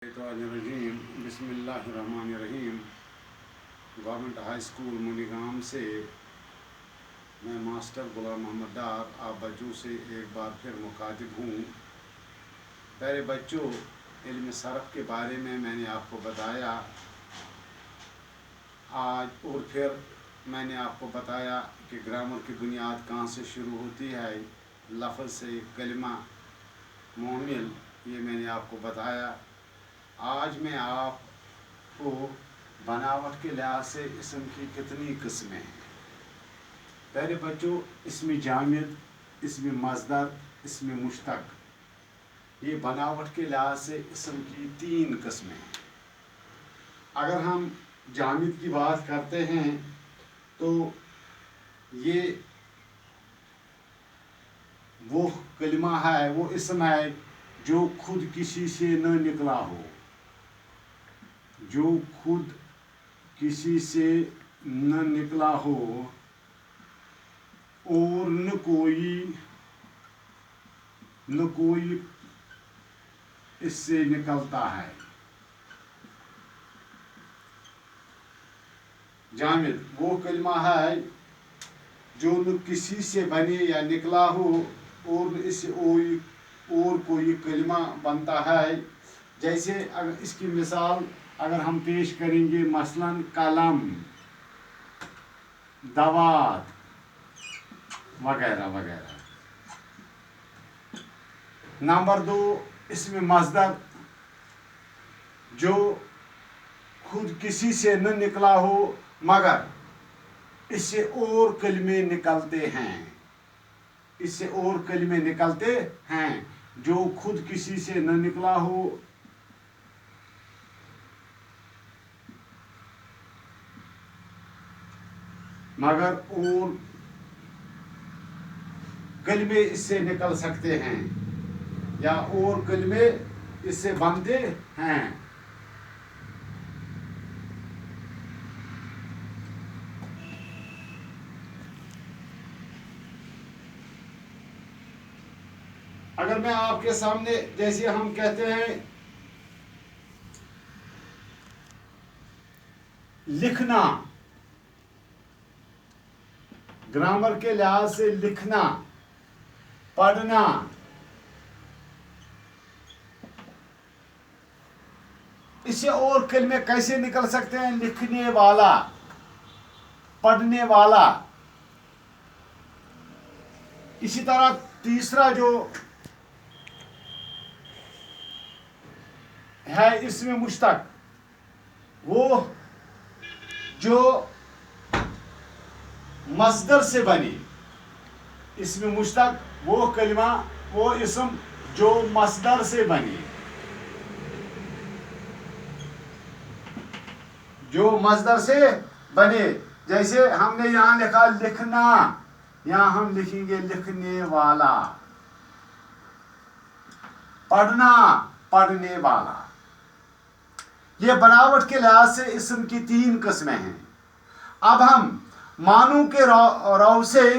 बिस्मिल्लाहिर्रहमानिर्रहीम। Government high school मुनीगाम से मैं मास्टर गुलाम मोहम्मद डार आप बच्चों से एक बार फिर मुखातिब हूँ। प्यारे बच्चों, इल्म सरफ़ के बारे में मैंने आपको बताया आज, और फिर मैंने आपको बताया कि ग्रामर की बुनियाद कहाँ से शुरू होती है, लफ्ज़ से कलिमा मोमिल, ये मैंने आपको बताया। आज मैं आपको बनावट के लिहाज से इसम की कितनी किस्में हैं। पहले बच्चों, इसमें जामिद, इसमें मज़दर, इसमें मुश्तक, ये बनावट के लिहाज से इसम की 3 किस्में हैं। अगर हम जामिद की बात करते हैं तो ये वो कलिमा है, वो इसम है जो खुद किसी से न निकला हो, जो खुद किसी से न निकला हो और न कोई इससे निकलता है। जामिद वो कलिमा है जो न किसी से बने या निकला हो और इससे और कोई कलिमा बनता है। जैसे अगर इसकी मिसाल अगर हम पेश करेंगे, मसलन कलम, दवात वगैरह वगैरह। नंबर 2, इसमें मज़दर जो खुद किसी से न निकला हो मगर इससे और कलिमे निकलते हैं, इससे और कलिमे निकलते हैं, जो खुद किसी से न निकला हो मगर और कलिमे इससे निकल सकते हैं या और कलिमे इससे बनते हैं। अगर मैं आपके सामने, जैसे हम कहते हैं लिखना, ग्रामर के लिहाज से लिखना, पढ़ना, इससे और कलिमे कैसे निकल सकते हैं? लिखने वाला, पढ़ने वाला। इसी तरह तीसरा जो है इसमें मुश्तक, वो जो मज़दर से बनी। इसमें मुश्तक वो कलिमा, वो इसम जो मज़दर से बनी, जो मज़दर से बने। जैसे हमने यहाँ लिखा लिखना, यहाँ हम लिखेंगे लिखने वाला। पढ़ना, पढ़ने वाला। ये बनावट के लिहाज से इसम की 3 किस्में हैं। अब हम मानू के रौ से